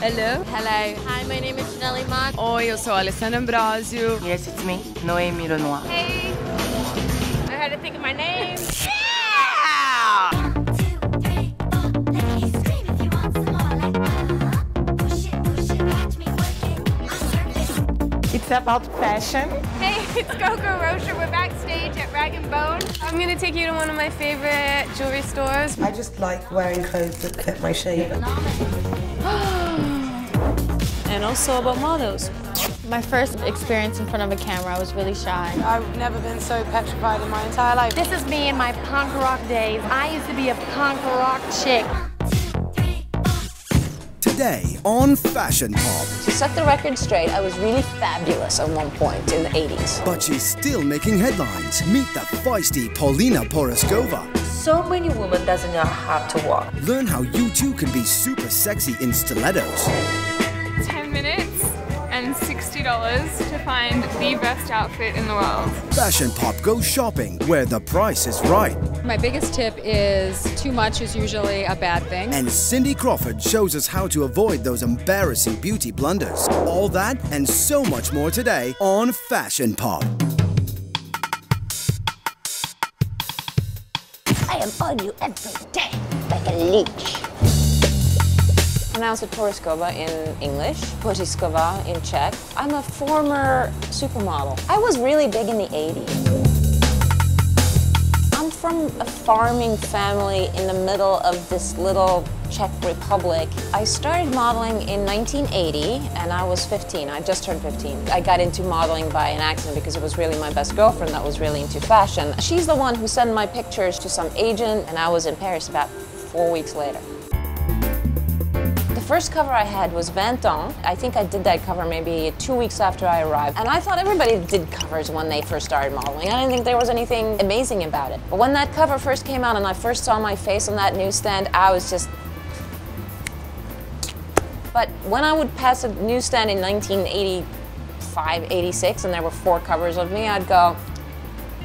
Hello. Hello. Hi, my name is Janelle Mott. Oi, eu sou a Alessandra Ambrosio. Yes, it's me, Noemi Renoir. Hey. I had to think of my name. Yeah! 1, 2, 3, 4, let me scream if you want some more. Like, push it, catch me working. I'm perfect. It's about fashion. Hey, it's Coco Rocher. We're backstage at Rag & Bone. I'm going to take you to one of my favorite jewelry stores. I just like wearing clothes that fit my shape. And also about models. My first experience in front of a camera, I was really shy. I've never been so petrified in my entire life. This is me in my punk rock days. I used to be a punk rock chick. 1, 2, 3, 4. Today on Fashion Pop. To set the record straight, I was really fabulous at one point in the 80s. But she's still making headlines. Meet the feisty Paulina Poroskova. So many women doesn't know how to walk. Learn how you too can be super sexy in stilettos. 10 minutes and $60 to find the best outfit in the world. Fashion Pop goes shopping where the price is right. My biggest tip is too much is usually a bad thing. And Cindy Crawford shows us how to avoid those embarrassing beauty blunders. All that and so much more today on Fashion Pop. I am on you every day, like a leech. Pronounce it Poroskova in English, Poroskova in Czech. I'm a former supermodel. I was really big in the 80s. I'm from a farming family in the middle of this little Czech Republic. I started modeling in 1980 and I was 15. I just turned 15. I got into modeling by an accident because it was really my best girlfriend that was really into fashion. She's the one who sent my pictures to some agent and I was in Paris about 4 weeks later. The first cover I had was Vingt Ans. I think I did that cover maybe 2 weeks after I arrived. And I thought everybody did covers when they first started modeling. I didn't think there was anything amazing about it. But when that cover first came out and I first saw my face on that newsstand, I was just... But when I would pass a newsstand in 1985, 86, and there were 4 covers of me, I'd go,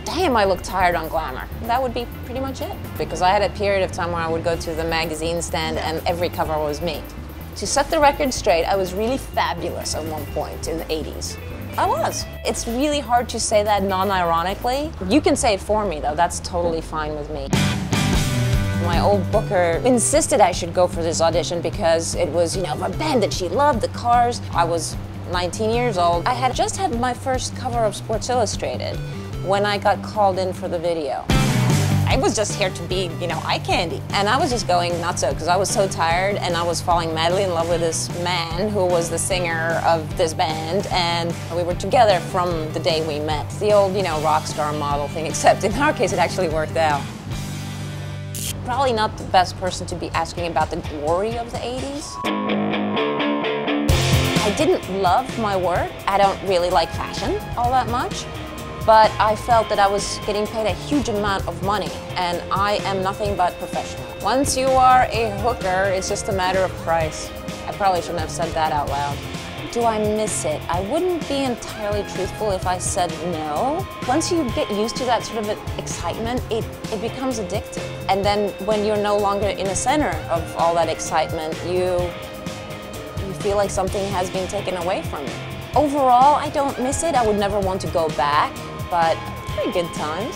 damn, I look tired on Glamour. That would be pretty much it. Because I had a period of time where I would go to the magazine stand and every cover was me. To set the record straight, I was really fabulous at one point in the 80s. I was. It's really hard to say that non-ironically. You can say it for me though, that's totally fine with me. My old booker insisted I should go for this audition because it was, you know, a band that she loved, the Cars. I was 19 years old. I had just had my first cover of Sports Illustrated when I got called in for the video. I was just here to be, you know, eye candy. And I was just going nutso because I was so tired and I was falling madly in love with this man who was the singer of this band and we were together from the day we met. The old, you know, rock star model thing, except in our case it actually worked out. Probably not the best person to be asking about the glory of the 80s. I didn't love my work. I don't really like fashion all that much. But I felt that I was getting paid a huge amount of money, and I am nothing but professional. Once you are a hooker, it's just a matter of price. I probably shouldn't have said that out loud. Do I miss it? I wouldn't be entirely truthful if I said no. Once you get used to that sort of excitement, it becomes addictive. And then when you're no longer in the center of all that excitement, you feel like something has been taken away from you. Overall, I don't miss it. I would never want to go back. But pretty good times.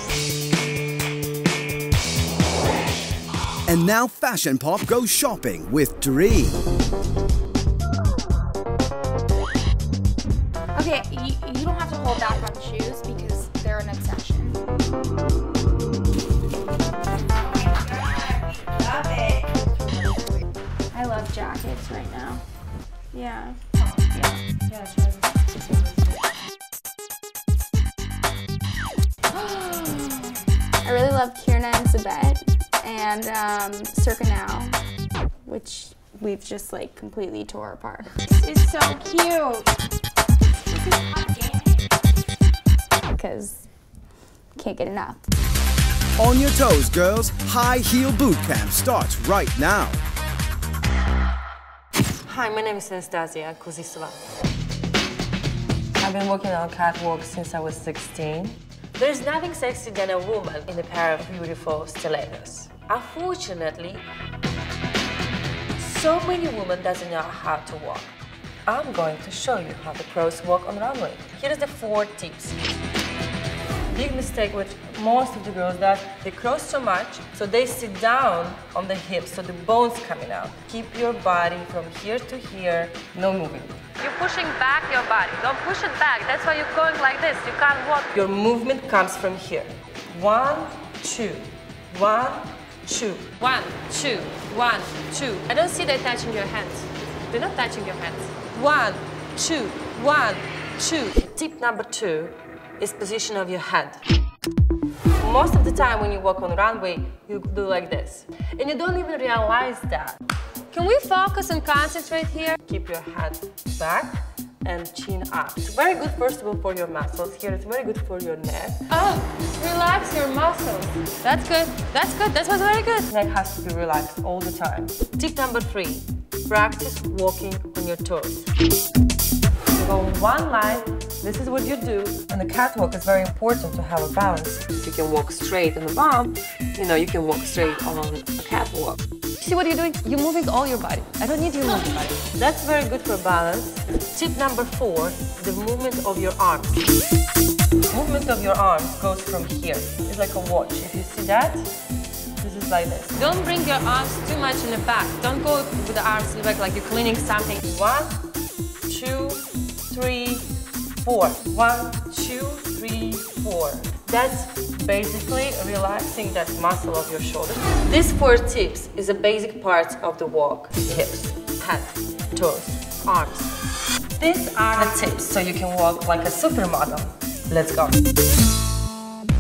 And now Fashion Pop goes shopping with Dree. Okay, you don't have to hold back on the shoes because they're an obsession. I love jackets right now. Yeah. I really love Kierna and Sabette and Circa Now, which we've just like completely tore apart. It's so cute. Because can't get enough. On your toes, girls. High Heel Boot Camp starts right now. Hi, my name is Anastasia Kuzisova. I've been working on catwalk since I was 16. There's nothing sexy than a woman in a pair of beautiful stilettos. Unfortunately, So many women doesn't know how to walk. I'm going to show you how the pros walk on runway. Here is the 4 tips. Big mistake which most of the girls that they cross so much, so they sit down on the hips, so the bones coming out. Keep your body from here to here, no moving. You're pushing back your body. Don't push it back. That's why you're going like this. You can't walk. Your movement comes from here. 1, 2, 1, 2. 1, 2, 1, 2. I don't see that touching your hands. They're not touching your hands. 1, 2, 1, 2. Tip number 2 is position of your head. Most of the time when you walk on the runway, you do like this. And you don't even realize that. Can we focus and concentrate here? Keep your head back and chin up. It's very good, first of all, for your muscles here. It's very good for your neck. Oh, relax your muscles. That's good. That's good. That was very good. Neck has to be relaxed all the time. Tip number 3, practice walking on your toes. You go in one line, this is what you do. On the catwalk, it's very important to have a balance. If you can walk straight on the bump, you can walk straight on a catwalk. See what you're doing? You're moving all your body. I don't need you to move your body. That's very good for balance. Tip number 4, the movement of your arms. Movement of your arms goes from here. It's like a watch. If you see that, this is like this. Don't bring your arms too much in the back. Don't go with the arms in the back like you're cleaning something. 1, 2, 3, 4. 1, 2, 3, 4. That's basically relaxing that muscle of your shoulder. These 4 tips is a basic part of the walk. Hips, head, toes, arms. These are the tips so you can walk like a supermodel. Let's go.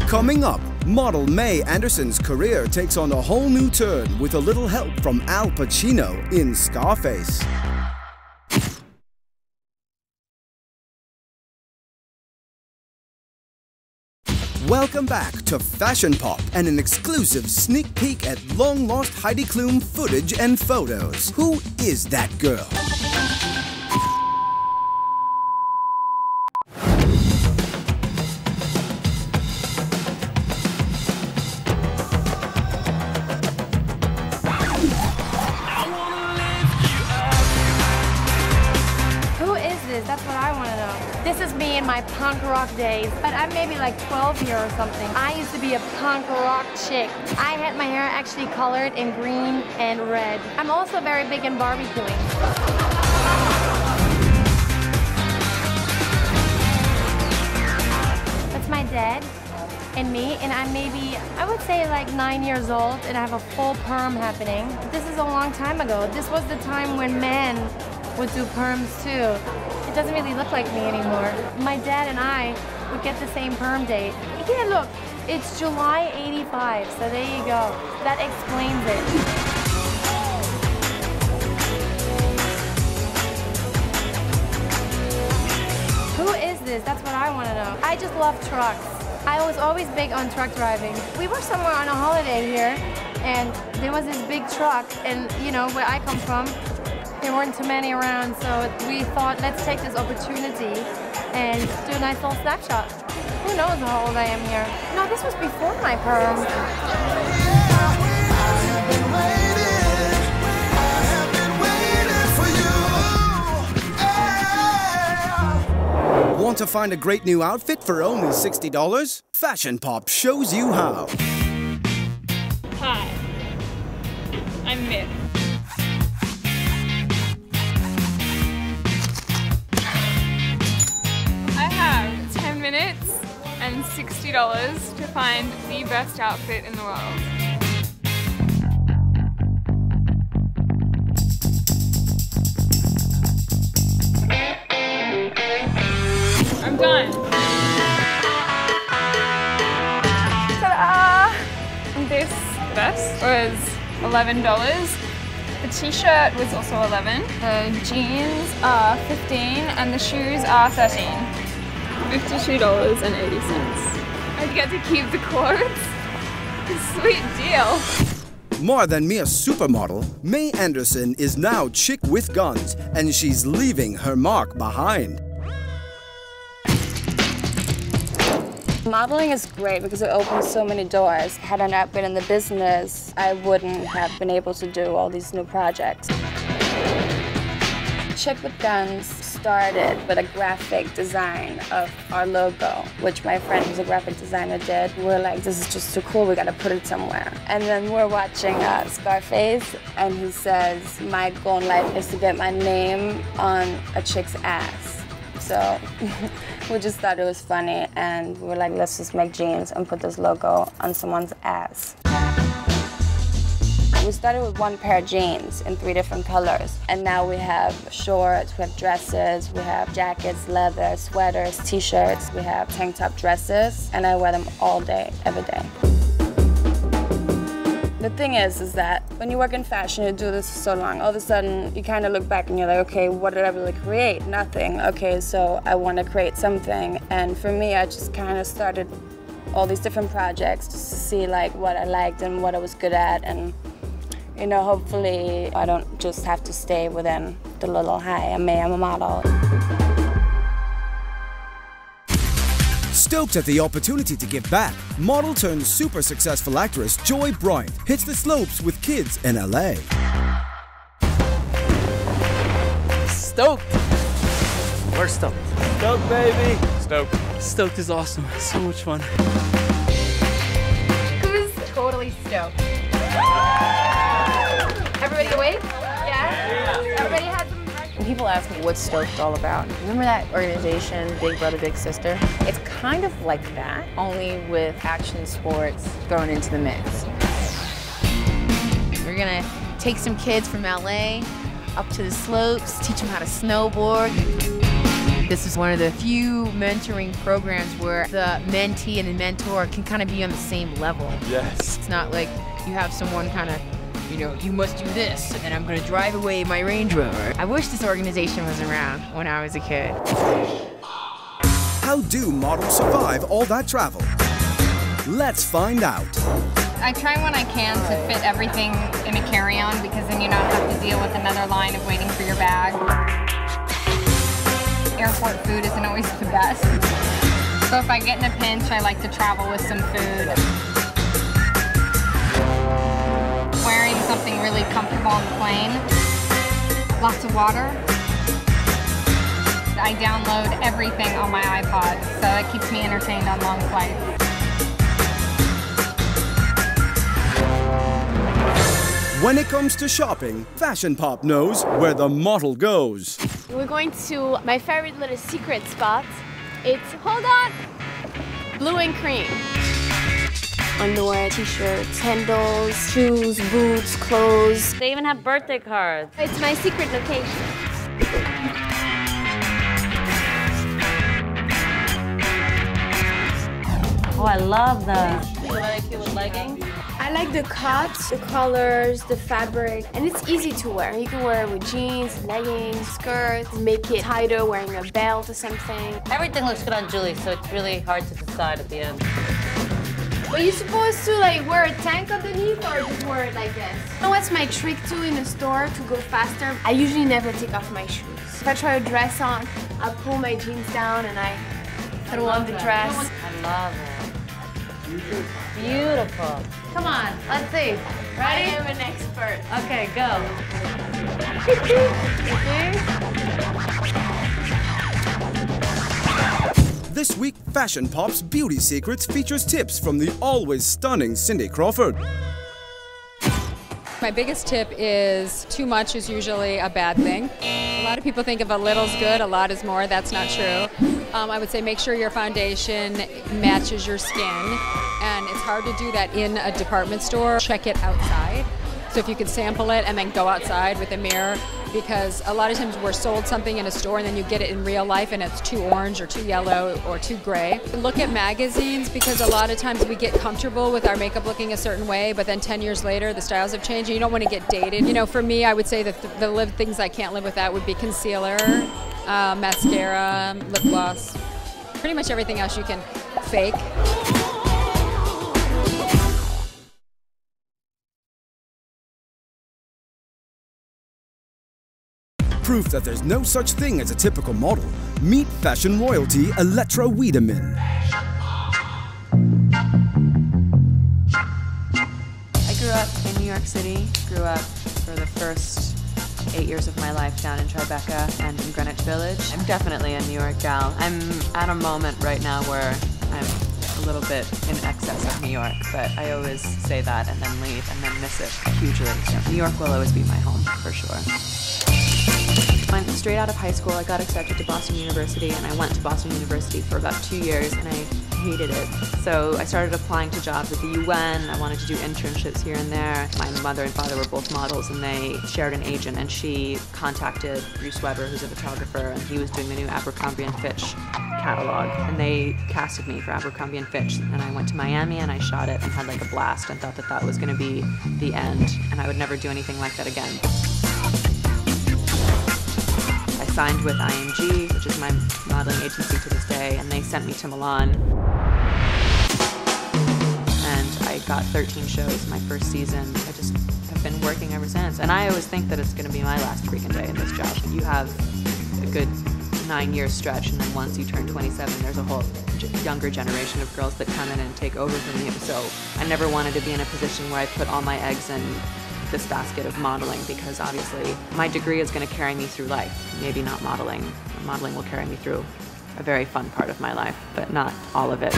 Coming up, model May Anderson's career takes on a whole new turn with a little help from Al Pacino in Scarface. Welcome back to Fashion Pop and an exclusive sneak peek at long-lost Heidi Klum footage and photos. Who is that girl? That's what I want to know. This is me in my punk rock days, but I'm maybe like 12 here or something. I used to be a punk rock chick. I had my hair actually colored in green and red. I'm also very big in barbecuing. That's my dad and me, and I'm maybe, I would say like 9 years old, and I have a full perm happening. This is a long time ago. This was the time when men would do perms too. It doesn't really look like me anymore. My dad and I would get the same perm date. Yeah, look, it's July '85, so there you go. That explains it. Who is this? That's what I want to know. I just love trucks. I was always big on truck driving. We were somewhere on a holiday here, and there was this big truck, and where I come from, there weren't too many around, so we thought, let's take this opportunity and do a nice little snapshot. Who knows how old I am here? No, this was before my perm. Want to find a great new outfit for only $60? Fashion Pop shows you how. Hi, I'm Myth. I have 10 minutes and $60 to find the best outfit in the world. I'm done. Ta-da! This vest was $11. The t-shirt was also $11. The jeans are $15 and the shoes are $13. $52.80. I get to keep the clothes. Sweet deal. More than mere supermodel, May Anderson is now chick with guns, and she's leaving her mark behind. Modeling is great because it opens so many doors. Had I not been in the business, I wouldn't have been able to do all these new projects. Chick with Guns started with a graphic design of our logo, which my friend who's a graphic designer did. We're like, this is just too cool, we gotta put it somewhere. And then we're watching Scarface, and he says, my goal in life is to get my name on a chick's ass. So we just thought it was funny, and we were like, let's just make jeans and put this logo on someone's ass. We started with one pair of jeans in 3 different colors, and now we have shorts, we have dresses, we have jackets, leather, sweaters, t-shirts, we have tank top dresses, and I wear them all day, every day. The thing is that when you work in fashion, you do this for so long, all of a sudden you kind of look back and you're like, okay, what did I really create? Nothing. Okay, so I want to create something, and for me, I just kind of started all these different projects just to see like what I liked and what I was good at, and you know, hopefully I don't just have to stay within the little, hi, I'm a model. Stoked at the opportunity to give back, model turned super successful actress Joy Bryant hits the slopes with kids in LA. Stoked! We're stoked. Stoked, baby! Stoked. Stoked is awesome. So much fun. Who's totally stoked? Everybody awake? Yeah? Everybody had some breakfast? When people ask me what's Stoked all about, remember that organization, Big Brother, Big Sister? It's kind of like that, only with action sports thrown into the mix. We're gonna take some kids from LA up to the slopes, teach them how to snowboard. This is one of the few mentoring programs where the mentee and the mentor can kind of be on the same level. Yes. It's not like you have someone kind of, you know, you must do this, and then I'm gonna drive away my Range Rover. I wish this organization was around when I was a kid. How do models survive all that travel? Let's find out. I try when I can to fit everything in a carry-on, because then you don't have to deal with another line of waiting for your bag. Airport food isn't always the best. So if I get in a pinch, I like to travel with some food. Wearing something really comfortable on the plane. Lots of water. I download everything on my iPod, so it keeps me entertained on long flights. When it comes to shopping, Fashion Pop knows where the model goes. We're going to my favorite little secret spot. It's, hold on, blue and cream. Underwear, t-shirts, sandals, shoes, boots, clothes. They even have birthday cards. It's my secret location. Oh, I love them. You like it with leggings? I like the cut, the colors, the fabric, and it's easy to wear. You can wear it with jeans, leggings, skirts, make it tighter wearing a belt or something. Everything looks good on Julie, so it's really hard to decide at the end. But you're supposed to like wear a tank underneath or just wear it like this? You know what's my trick too in the store to go faster? I usually never take off my shoes. If I try a dress on, I pull my jeans down and I throw on the dress. I love it. Beautiful. Come on, let's see. Ready? I am an expert. Okay, go. This week, Fashion Pop's Beauty Secrets features tips from the always stunning Cindy Crawford. My biggest tip is too much is usually a bad thing. A lot of people think if a little's good, a lot is more. That's not true. I would say make sure your foundation matches your skin, and it's hard to do that in a department store. Check it outside. So if you could sample it and then go outside with a mirror, because a lot of times we're sold something in a store and then you get it in real life and it's too orange or too yellow or too gray. Look at magazines, because a lot of times we get comfortable with our makeup looking a certain way, but then 10 years later the styles have changed and you don't want to get dated. You know, for me, I would say that the things I can't live without would be concealer, mascara, lip gloss, pretty much everything else you can fake. Proof that there's no such thing as a typical model. Meet fashion royalty Elettra Wiedemann. I grew up in New York City. Grew up for the first first 8 years of my life down in Tribeca and in Greenwich Village. I'm definitely a New York gal. I'm at a moment right now where I'm a little bit in excess of New York, but I always say that and then leave and then miss it hugely. So New York will always be my home, for sure. When straight out of high school, I got accepted to Boston University, and I went to Boston University for about 2 years, and I hated it. So I started applying to jobs at the UN. I wanted to do internships here and there. My mother and father were both models, and they shared an agent, and she contacted Bruce Weber, who's a photographer, and he was doing the new Abercrombie & Fitch catalog, and they casted me for Abercrombie & Fitch, and I went to Miami and I shot it and had like a blast and thought that that was going to be the end, and I would never do anything like that again. I signed with IMG, which is my modeling agency to this day, and they sent me to Milan. And I got 13 shows my first season. I just have been working ever since. And I always think that it's going to be my last freaking day in this job. You have a good 9-year stretch, and then once you turn 27, there's a whole younger generation of girls that come in and take over from you. So I never wanted to be in a position where I put all my eggs in this basket of modeling, because obviously my degree is going to carry me through life. Maybe not modeling. Modeling will carry me through a very fun part of my life, but not all of it.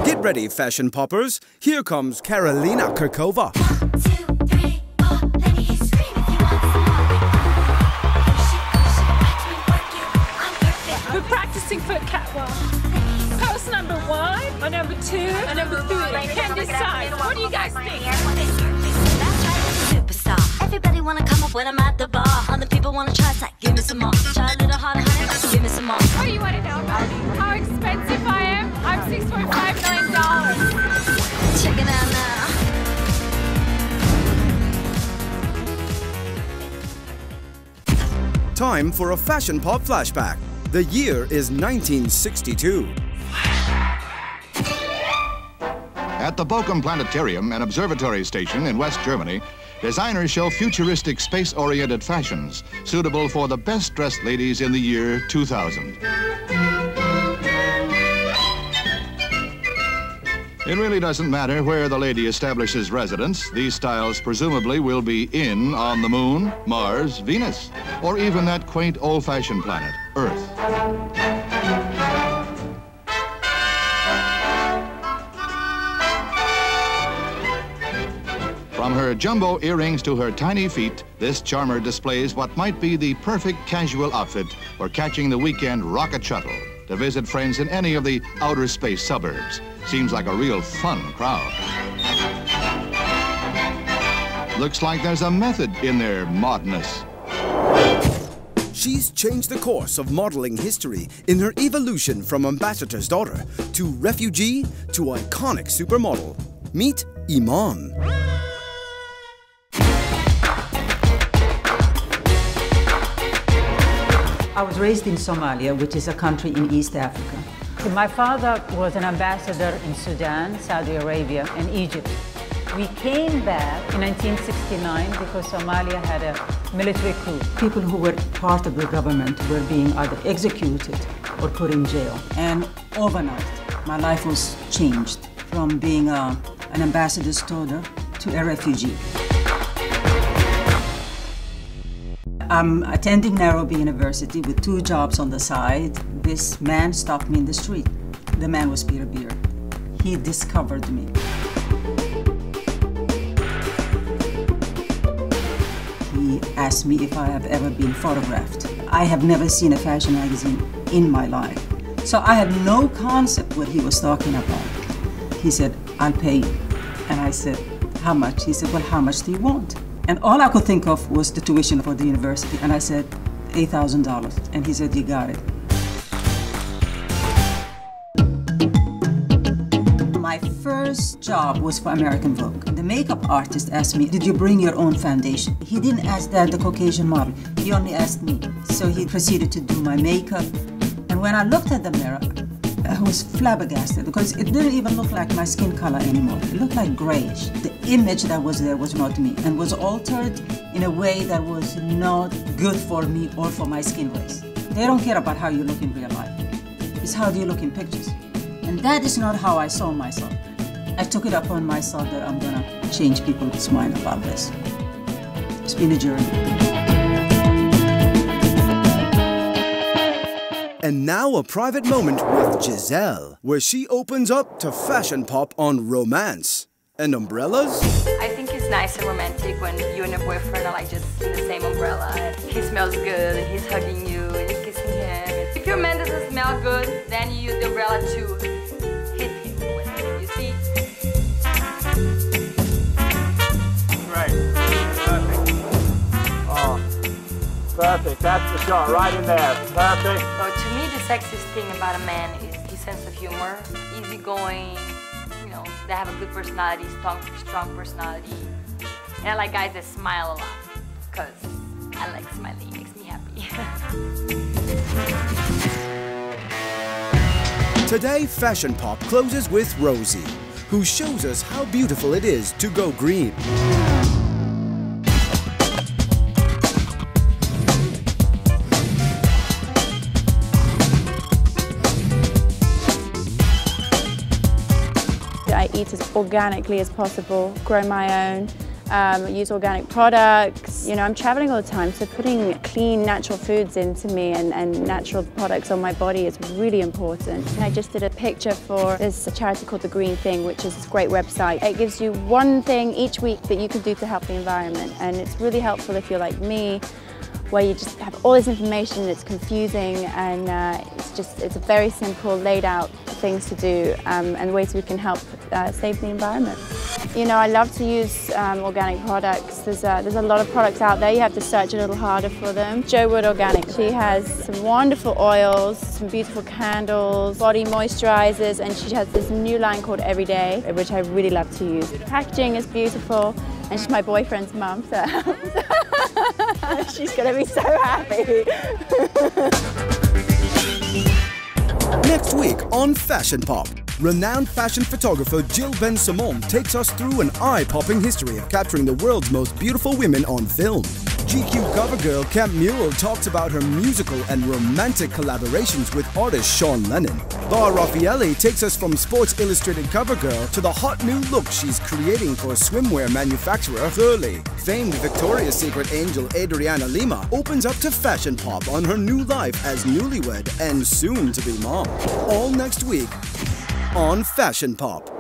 Get ready, fashion poppers. Here comes Karolina Kurkova. We're practicing for a catwalk. Pose number 1, or number 2, or number 3. Can't decide. What do you guys think? Superstar. Everybody wanna come up when I'm at the bar. Other people wanna try, it's like, give me some more. Try a little harder, honey, give me some more. What do you want to know about me? How expensive I am? I'm $6.5 million. Check it out now. Time for a fashion pop flashback. The year is 1962. At the Bochum Planetarium, an observatory station in West Germany, designers show futuristic space-oriented fashions suitable for the best-dressed ladies in the year 2000. It really doesn't matter where the lady establishes residence. These styles presumably will be in on the Moon, Mars, Venus, or even that quaint old-fashioned planet, Earth. From her jumbo earrings to her tiny feet, this charmer displays what might be the perfect casual outfit for catching the weekend rocket shuttle to visit friends in any of the outer space suburbs. Seems like a real fun crowd. Looks like there's a method in their modness. She's changed the course of modeling history in her evolution from ambassador's daughter to refugee to iconic supermodel. Meet Iman. I was raised in Somalia, which is a country in East Africa. My father was an ambassador in Sudan, Saudi Arabia, and Egypt. We came back in 1969 because Somalia had a military coup. People who were part of the government were being either executed or put in jail. And overnight, my life was changed from being an ambassador's daughter to a refugee. I'm attending Nairobi University with 2 jobs on the side. This man stopped me in the street. The man was Peter Beard. He discovered me. He asked me if I have ever been photographed. I have never seen a fashion magazine in my life. So I had no concept what he was talking about. He said, I'll pay you. And I said, how much? He said, well, how much do you want? And all I could think of was the tuition for the university. And I said, $8,000. And he said, you got it. My first job was for American Vogue. The makeup artist asked me, did you bring your own foundation? He didn't ask that the Caucasian model. He only asked me. So he proceeded to do my makeup. And when I looked at the mirror, I was flabbergasted because it didn't even look like my skin color anymore. It looked like grayish. The image that was there was not me and was altered in a way that was not good for me or for my skin race. They don't care about how you look in real life. It's how do you look in pictures. And that is not how I saw myself. I took it upon myself that I'm gonna change people's mind about this. It's been a journey. And now a private moment with Giselle, where she opens up to Fashion Pop on romance and umbrellas. I think it's nice and romantic when you and your boyfriend are like just in the same umbrella. He smells good, and he's hugging you, and you're kissing him. If your man doesn't smell good, then you use the umbrella to hit him with it, you see? Right. Perfect. Oh, perfect. That's the shot right in there. Perfect. So to me, the sexiest thing about a man is his sense of humor, easygoing. You know, they have a good personality, strong personality. And I like guys that smile a lot, because I like smiling, it makes me happy. Today, Fashion Pop closes with Rosie, who shows us how beautiful it is to go green. I eat as organically as possible, grow my own, use organic products. You know, I'm traveling all the time, so putting clean, natural foods into me and natural products on my body is really important. And I just did a picture for this charity called The Green Thing, which is this great website. It gives you one thing each week that you can do to help the environment, and it's really helpful if you're like me, where you just have all this information, it's confusing, and it's a very simple, laid out things to do and ways we can help save the environment. You know, I love to use organic products. There's a lot of products out there. You have to search a little harder for them. Jo Wood Organic, she has some wonderful oils, some beautiful candles, body moisturizers, and she has this new line called Everyday, which I really love to use. The packaging is beautiful, and she's my boyfriend's mum, so she's gonna be so happy. Next week on Fashion Pop, renowned fashion photographer Jill Ben-Simon takes us through an eye-popping history of capturing the world's most beautiful women on film. GQ cover girl Camp Mule talks about her musical and romantic collaborations with artist Sean Lennon. Bar Raffaelli takes us from Sports Illustrated cover girl to the hot new look she's creating for swimwear manufacturer Hurley. Famed Victoria's Secret angel Adriana Lima opens up to Fashion Pop on her new life as newlywed and soon-to-be mom. All next week on Fashion Pop.